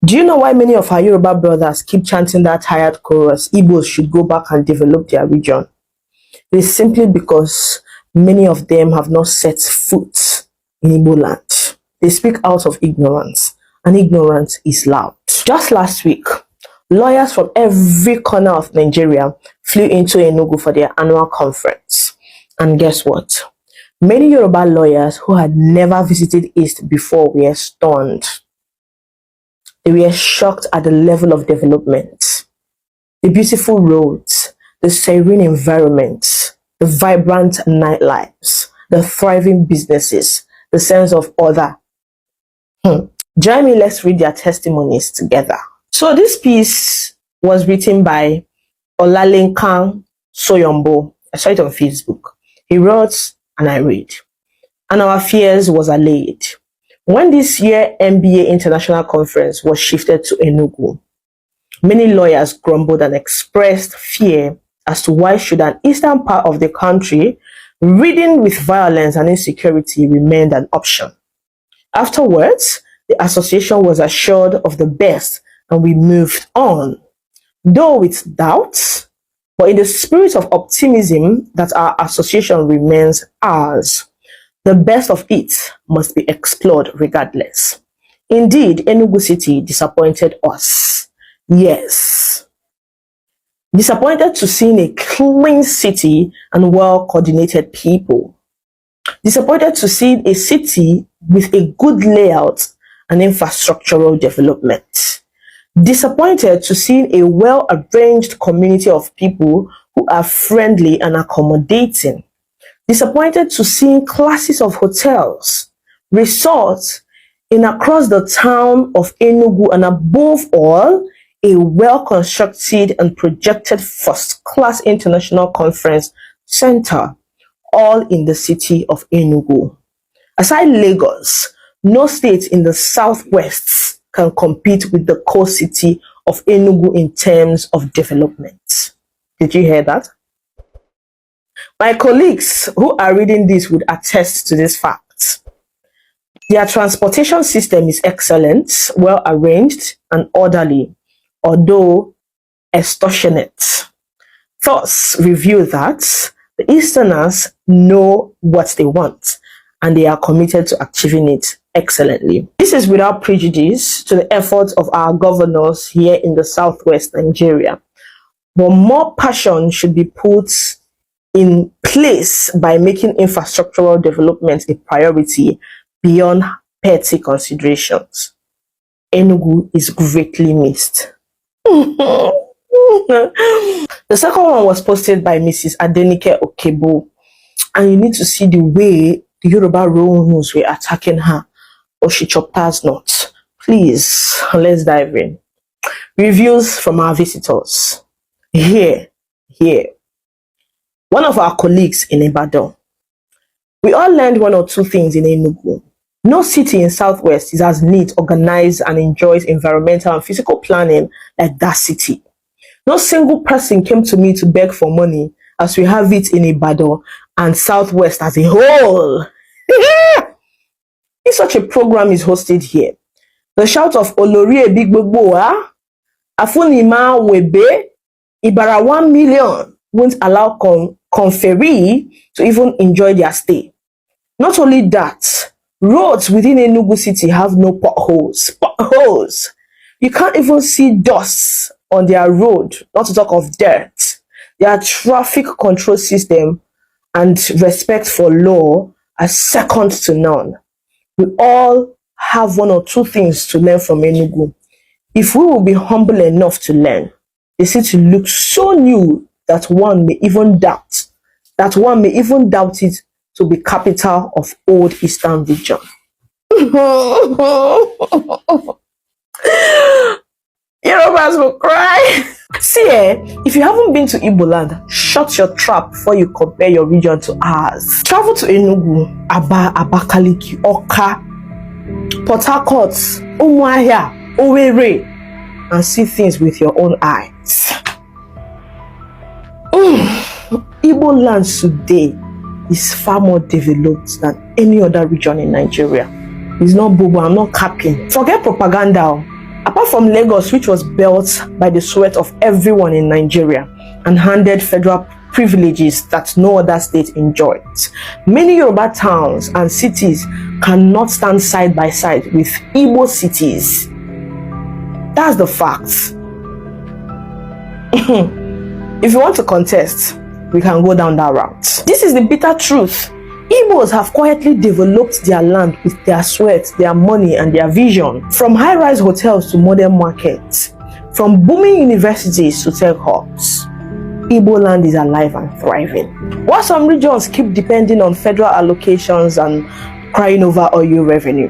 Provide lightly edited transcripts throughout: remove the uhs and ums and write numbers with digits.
Do you know why many of our Yoruba brothers keep chanting that tired chorus, Igbos should go back and develop their region? It is simply because many of them have not set foot in Igbo land. They speak out of ignorance, and ignorance is loud. Just last week, lawyers from every corner of Nigeria flew into Enugu for their annual conference. And guess what? Many Yoruba lawyers who had never visited East before were stunned. They were shocked at the level of development, the beautiful roads, the serene environment, the vibrant nightlives, the thriving businesses, the sense of order. Join me, let's read their testimonies together. So this piece was written by Olalenkan Soyombo. I saw it on Facebook. He wrote, and I read, "And our fears was allayed. When this year MBA International Conference was shifted to Enugu, many lawyers grumbled and expressed fear as to why should an eastern part of the country ridden with violence and insecurity remained an option. Afterwards, the association was assured of the best and we moved on, though with doubts, but in the spirit of optimism that our association remains ours. The best of it must be explored regardless. Indeed, Enugu City disappointed us. Yes. Disappointed to see a clean city and well-coordinated people. Disappointed to see a city with a good layout and infrastructural development. Disappointed to see a well-arranged community of people who are friendly and accommodating. Disappointed to see classes of hotels, resorts in across the town of Enugu, and above all, a well-constructed and projected first-class international conference center, all in the city of Enugu. Aside Lagos, no state in the southwest can compete with the core city of Enugu in terms of development." Did you hear that? My colleagues who are reading this would attest to this fact. Their transportation system is excellent, well arranged, and orderly, although extortionate. Thus, reveal that the Easterners know what they want, and they are committed to achieving it excellently. This is without prejudice to the efforts of our governors here in the southwest Nigeria, but more passion should be put in place by making infrastructural development a priority beyond petty considerations. Enugu is greatly missed. The second one was posted by Mrs. Adenike Okebo, and you need to see the way the Yoruba Ronos were attacking her, or she chopped us not. Please, let's dive in. Reviews from our visitors. Here. One of our colleagues in Ibadan. We all learned one or two things in Enugu. No city in Southwest is as neat, organized, and enjoys environmental and physical planning like that city. No single person came to me to beg for money as we have it in Ibadan and Southwest as a whole. If such a program is hosted here, the shout of Olori Ebigboboa, Afunima Webe, Ibara 1 million won't allow conferee to even enjoy their stay. Not only that, roads within Enugu City have no potholes. You can't even see dust on their road, not to talk of dirt. Their traffic control system and respect for law are second to none. We all have one or two things to learn from Enugu. If we will be humble enough to learn, the city looks so new that one may even doubt it to be capital of old Eastern region. Yorubas will cry. See, if you haven't been to Igbo land, shut your trap before you compare your region to ours. Travel to Enugu, Aba, Abakaliki, Oka, Port Harcourt, Umuahia, Owerri, and see things with your own eyes. Igbo land today is far more developed than any other region in Nigeria. It's not bobo, I'm not capping. Forget propaganda. Apart from Lagos, which was built by the sweat of everyone in Nigeria and handed federal privileges that no other state enjoyed, many Yoruba towns and cities cannot stand side by side with Igbo cities. That's the fact. If you want to contest, we can go down that route. This is the bitter truth. Igbos have quietly developed their land with their sweat, their money, and their vision. From high-rise hotels to modern markets, from booming universities to tech hubs, Igbo land is alive and thriving. While some regions keep depending on federal allocations and crying over oil revenue,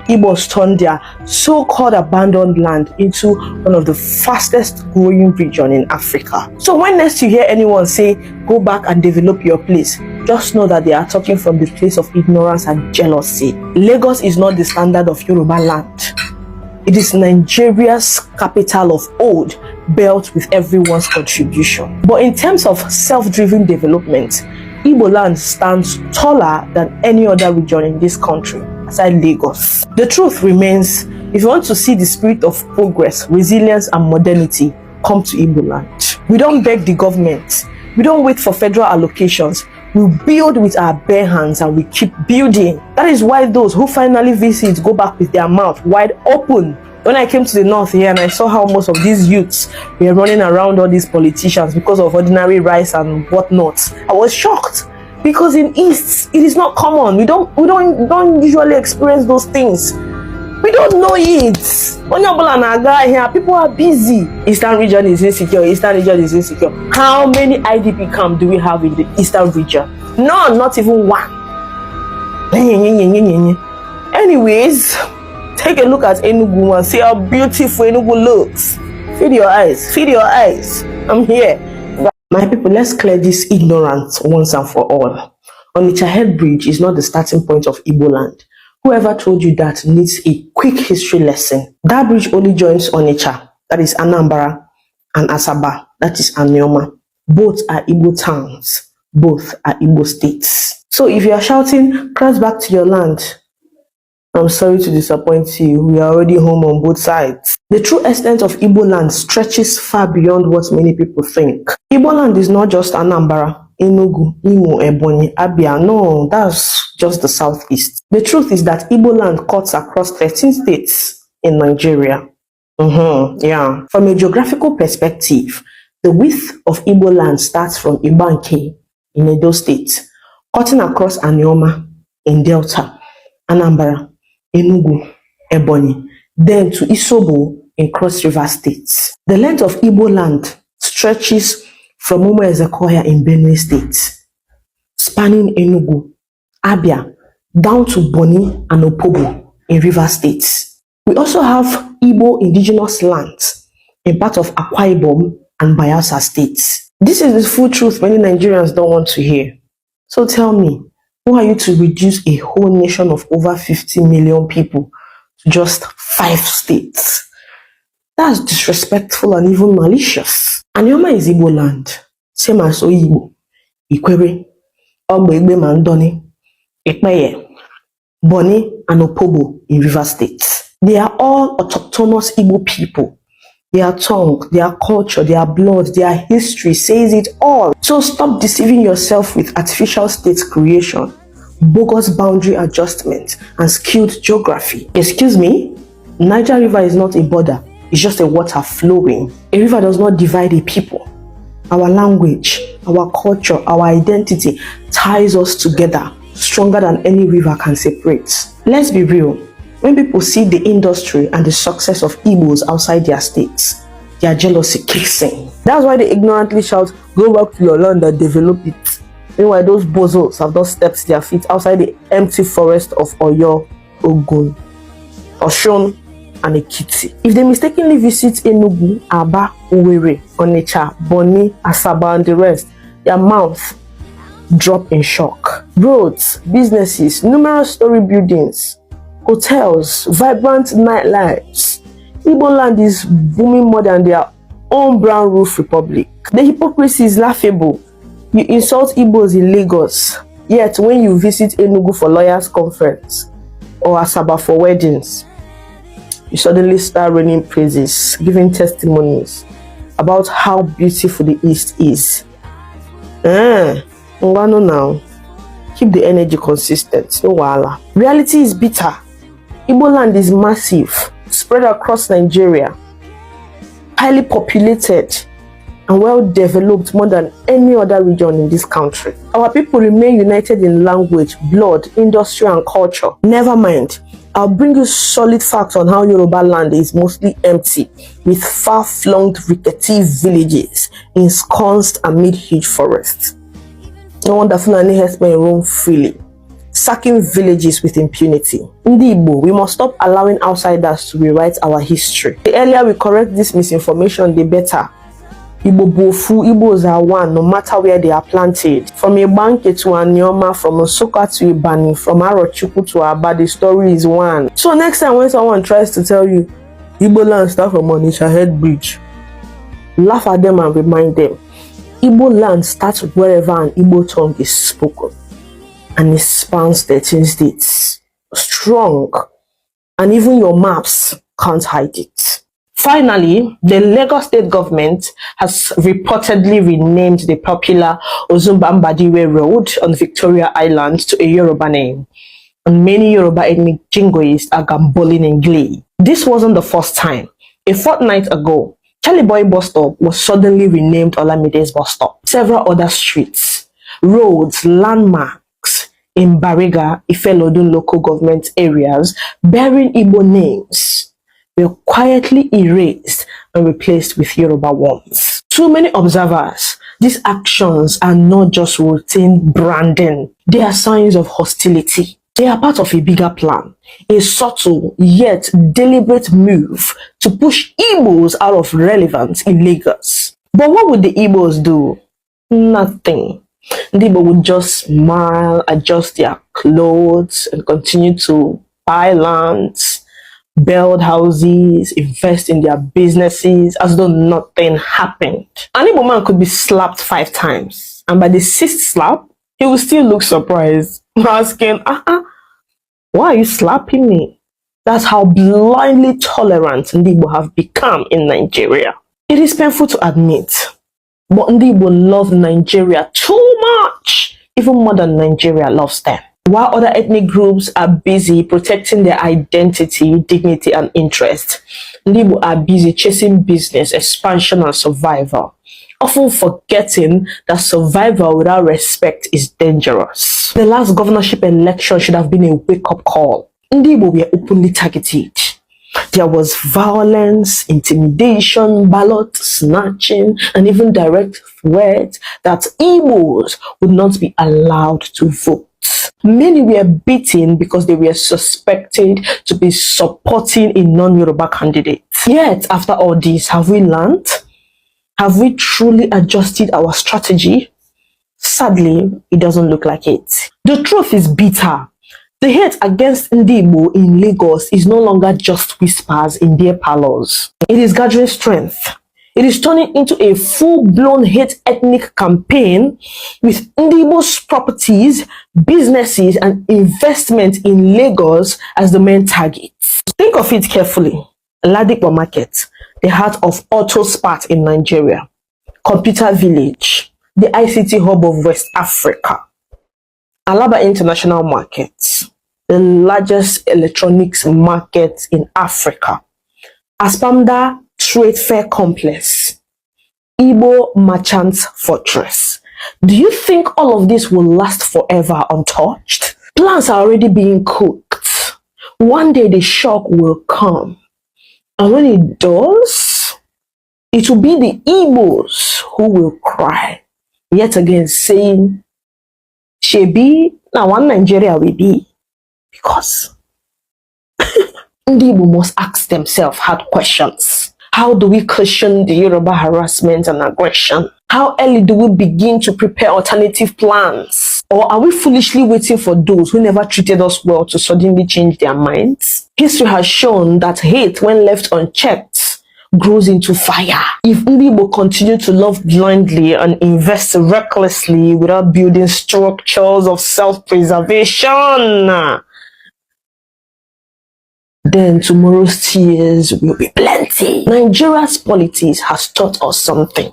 Igbos turned their so-called abandoned land into one of the fastest growing regions in Africa. So when next you hear anyone say, go back and develop your place, just know that they are talking from the place of ignorance and jealousy. Lagos is not the standard of Yoruba land. It is Nigeria's capital of old, built with everyone's contribution. But in terms of self-driven development, Igbo land stands taller than any other region in this country, aside Lagos. The truth remains, if you want to see the spirit of progress, resilience, and modernity, come to Igbo land. We don't beg the government. We don't wait for federal allocations. We build with our bare hands and we keep building. That is why those who finally visit go back with their mouth wide open. When I came to the north here and I saw how most of these youths were running around all these politicians because of ordinary rice and whatnot, I was shocked. Because in East, it is not common. We don't usually experience those things. We don't know it. Here, people are busy. Eastern region is insecure. Eastern region is insecure. How many IDP camps do we have in the Eastern region? None, not even one. Anyways, take a look at Enugu and see how beautiful Enugu looks. Feed your eyes. Feed your eyes. I'm here. My people, let's clear this ignorance once and for all. Onitsha Head Bridge is not the starting point of Igbo land. Whoever told you that needs a quick history lesson. That bridge only joins Onitsha, that is Anambra, and Asaba, that is Anioma. Both are Igbo towns. Both are Igbo states. So if you are shouting, cross back to your land, I'm sorry to disappoint you. We are already home on both sides. The true extent of Igbo land stretches far beyond what many people think. Igbo land is not just Anambra, Enugu, Imo, Ebonyi, Abia. No, that's just the southeast. The truth is that Igbo land cuts across 13 states in Nigeria. Yeah. From a geographical perspective, the width of Igbo land starts from Ibanke in Edo State, cutting across Anioma in Delta, Anambra, Enugu, Ebonyi, then to Isobo in Cross River State. The length of Igbo land stretches from Umuezekoya in Benue State, spanning Enugu, Abia, down to Boni and Opobo in River State. We also have Igbo indigenous lands in part of Akwa Ibom and Bayelsa states. This is the full truth many Nigerians don't want to hear. So tell me, who are you to reduce a whole nation of over 50 million people to just 5 states? That's disrespectful and even malicious. Anioma is Igbo land, same as Oyigbo, Ikwere, Ogbe Mandoni, Ipeye, Boni, and Opobo in River State. They are all autochthonous Igbo people. Their tongue, their culture, their blood, their history says it all. So stop deceiving yourself with artificial state creation, bogus boundary adjustment, and skewed geography. Excuse me? Niger River is not a border. It's just a water flowing. A river does not divide a people. Our language, our culture, our identity ties us together stronger than any river can separate. Let's be real. When people see the industry and the success of Igbos outside their states, their jealousy kicks in. That's why they ignorantly shout, go back to your land and develop it. Meanwhile, those bozos have not stepped their feet outside the empty forest of Oyo, Ogun, Oshun, and Ekiti. If they mistakenly visit Enugu, Aba, Owerri, Onitsha, Boni, Asaba, and the rest, their mouth drop in shock. Roads, businesses, numerous story buildings, hotels, vibrant nightlives. Igbo land is booming more than their own brown roof republic. The hypocrisy is laughable. You insult Igbos in Lagos, yet when you visit Enugu for lawyers' conference or Asaba for weddings, you suddenly start raining praises, giving testimonies about how beautiful the East is. Ngwano now. Keep the energy consistent, no wahala. Reality is bitter. Igbo land is massive, spread across Nigeria, highly populated, and well developed more than any other region in this country. Our people remain united in language, blood, industry, and culture. Never mind, I'll bring you solid facts on how Yoruba land is mostly empty, with far-flung rickety villages ensconced amid huge forests. No wonder Fulani herdsmen roam freely, sacking villages with impunity. Ndigbo, we must stop allowing outsiders to rewrite our history. The earlier we correct this misinformation, the better. Igbo bofu, Igbos are one, no matter where they are planted. From Ibanke to Anioma, from Osoka to Ibani, from Arochukwu to Aba, the story is one. So next time when someone tries to tell you, Igbo land start from Onitsha Head Bridge, laugh at them and remind them, Igbo land starts wherever an Igbo tongue is spoken, and it spans 13 states. Strong, and even your maps can't hide it. Finally, the Lagos state government has reportedly renamed the popular Ozumbambadiwe Road on Victoria Island to a Yoruba name, and many Yoruba ethnic jingoists are gambolling in glee. This wasn't the first time. A fortnight ago, Charlie Boy bus stop was suddenly renamed Olamide's bus stop. Several other streets, roads, landmarks in Bariga, Ifelodun local government areas bearing Igbo names were quietly erased and replaced with Yoruba ones. To many observers, these actions are not just routine branding, they are signs of hostility. They are part of a bigger plan, a subtle yet deliberate move to push Igbos out of relevance in Lagos. But what would the Igbos do? Nothing. The Igbo would just smile, adjust their clothes, and continue to buy lands, build houses, invest in their businesses as though nothing happened. An Igbo man could be slapped 5 times, and by the 6th slap, he will still look surprised, asking, why are you slapping me? That's how blindly tolerant Ndigbo have become in Nigeria. It is painful to admit, but Ndigbo love Nigeria too much, even more than Nigeria loves them. While other ethnic groups are busy protecting their identity, dignity, and interest, Ndigbo are busy chasing business, expansion, and survival, often forgetting that survival without respect is dangerous. The last governorship election should have been a wake-up call. Ndigbo were openly targeted. There was violence, intimidation, ballot snatching, and even direct threat that Igbos would not be allowed to vote. Many were beaten because they were suspected to be supporting a non-Yoruba candidate. Yet, after all this, have we learned? Have we truly adjusted our strategy? Sadly, it doesn't look like it. The truth is bitter. The hate against Ndigbo in Lagos is no longer just whispers in their parlors. It is gathering strength. It is turning into a full-blown hate ethnic campaign with Ndigbo's properties, businesses, and investment in Lagos as the main targets. Think of it carefully. Ladipo Market, the heart of auto spat in Nigeria. Computer Village, the ICT hub of West Africa. Alaba International Market, the largest electronics market in Africa. Aspamda Trade Fair Complex, Igbo Merchants Fortress. Do you think all of this will last forever untouched? Plans are already being cooked. One day the shock will come. And when it does, it will be the Igbos who will cry, yet again saying, Shebi, now one Nigeria will be. Because Ndigbo must ask themselves hard questions. How do we cushion the Yoruba harassment and aggression? How early do we begin to prepare alternative plans? Or are we foolishly waiting for those who never treated us well to suddenly change their minds? History has shown that hate, when left unchecked, grows into fire. If Ndigbo continue to love blindly and invest recklessly without building structures of self-preservation, then tomorrow's tears will be plenty. Nigeria's politics has taught us something.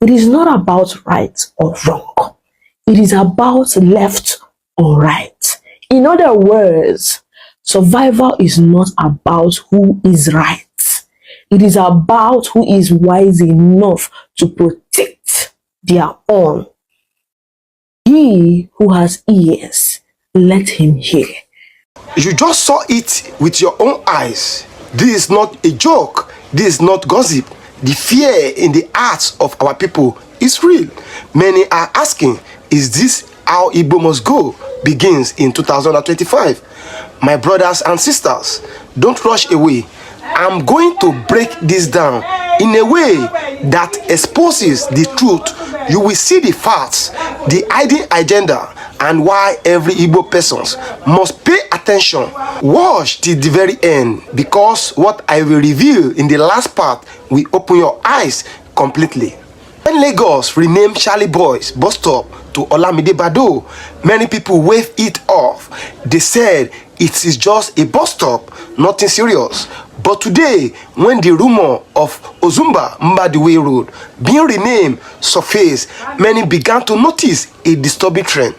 It is not about right or wrong. It is about left or right. In other words, survival is not about who is right. It is about who is wise enough to protect their own. He who has ears, let him hear. You just saw it with your own eyes. This is not a joke. This is not gossip. The fear in the hearts of our people is real. Many are asking, is this how Igbo must go? Begins in 2025. My brothers and sisters, don't rush away. I'm going to break this down in a way that exposes the truth. You will see the facts, the hidden agenda, and why every Igbo person must pay attention. Watch till the very end, because what I will reveal in the last part will open your eyes completely. When Lagos renamed Charlie Boy's bus stop to Olamide Bado, many people waved it off. They said it is just a bus stop, nothing serious. But today, when the rumor of Ozumba Mbadiwe Road being renamed surfaced, many began to notice a disturbing trend.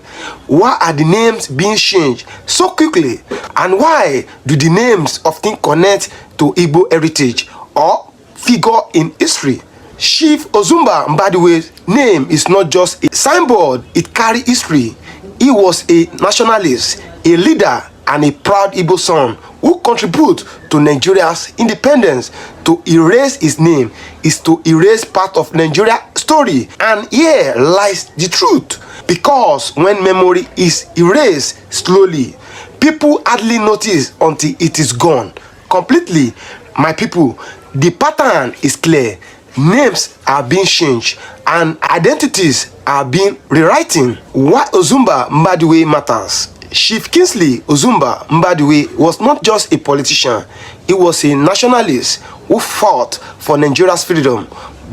Why are the names being changed so quickly? And why do the names often connect to Igbo heritage or figure in history? Chief Ozumba Mbadiwe's name is not just a signboard, it carries history. He was a nationalist, a leader, and a proud Igbo son who contributed to Nigeria's independence. To erase his name is to erase part of Nigeria's story. And here lies the truth. Because when memory is erased slowly, people hardly notice until it is gone completely. My people, the pattern is clear. Names are being changed and identities are being rewritten. Why Ozumba Mbadiwe matters. Chief Kingsley Ozumba Mbadiwe was not just a politician, he was a nationalist who fought for Nigeria's freedom.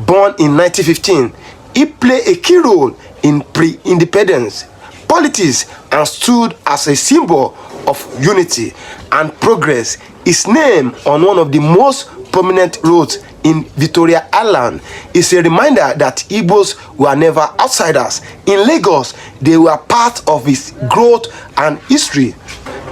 Born in 1915, he played a key role in pre-independence politics and stood as a symbol of unity and progress. His name on one of the most prominent roads in Victoria Island is a reminder that Igbos were never outsiders. In Lagos, they were part of its growth and history.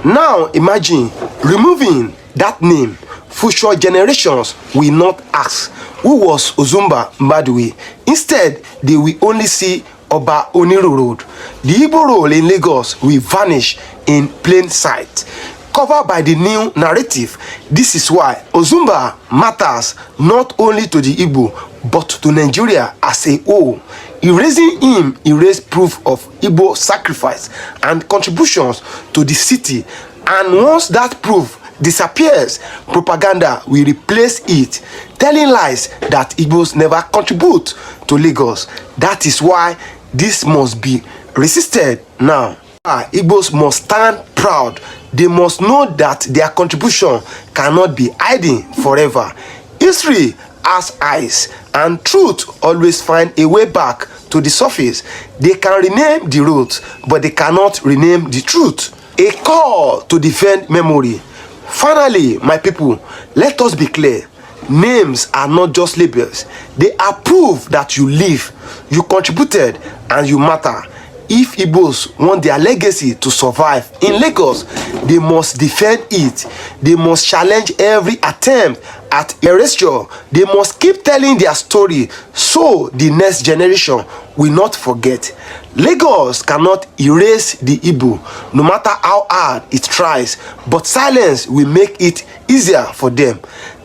Now imagine removing that name. Future generations will not ask, who was Ozumba Mbadiwe? Instead, they will only see Oba Oniru Road. The Igbo role in Lagos will vanish in plain sight, covered by the new narrative. This is why Ozumba matters not only to the Igbo but to Nigeria as a whole. Erasing him erased proof of Igbo sacrifice and contributions to the city, and once that proof disappears, propaganda will replace it, telling lies that Igbos never contribute to Lagos. That is why this must be resisted now. Igbos must stand proud. They must know that their contribution cannot be hidden forever. History has eyes, and truth always find a way back to the surface. They can rename the roads, but they cannot rename the truth. A call to defend memory. Finally, my people, let us be clear. Names are not just labels. They are proof that you live, you contributed, and you matter. If Igbos want their legacy to survive in Lagos, they must defend it. They must challenge every attempt at erasure. They must keep telling their story so the next generation will not forget. Lagos cannot erase the Igbo, no matter how hard it tries, but silence will make it easier for them.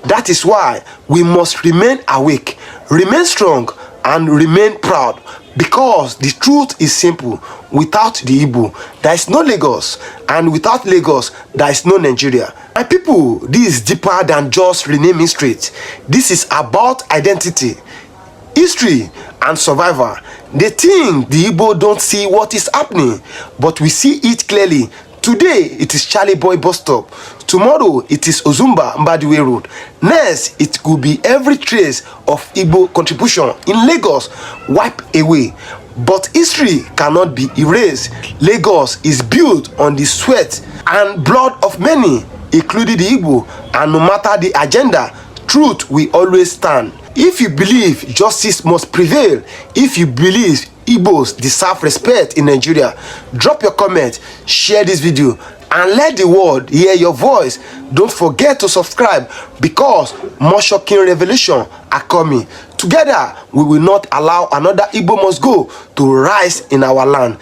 That is why we must remain awake, remain strong, and remain proud. Because the truth is simple. Without the Igbo, there is no Lagos, and without Lagos, there is no Nigeria. My people, this is deeper than just renaming streets. This is about identity, history, and survival. They think the Igbo don't see what is happening, but we see it clearly. Today, it is Charlie Boy bus stop. Tomorrow, it is Ozumba Mbadiwe Road. Next, it could be every trace of Igbo contribution in Lagos wiped away. But history cannot be erased. Lagos is built on the sweat and blood of many including the Igbo, and no matter the agenda, truth will always stand. If you believe justice must prevail, if you believe Igbos deserve respect in Nigeria, drop your comment, share this video, and let the world hear your voice. Don't forget to subscribe because more shocking revelations are coming. Together, we will not allow another Igbo must go to rise in our land.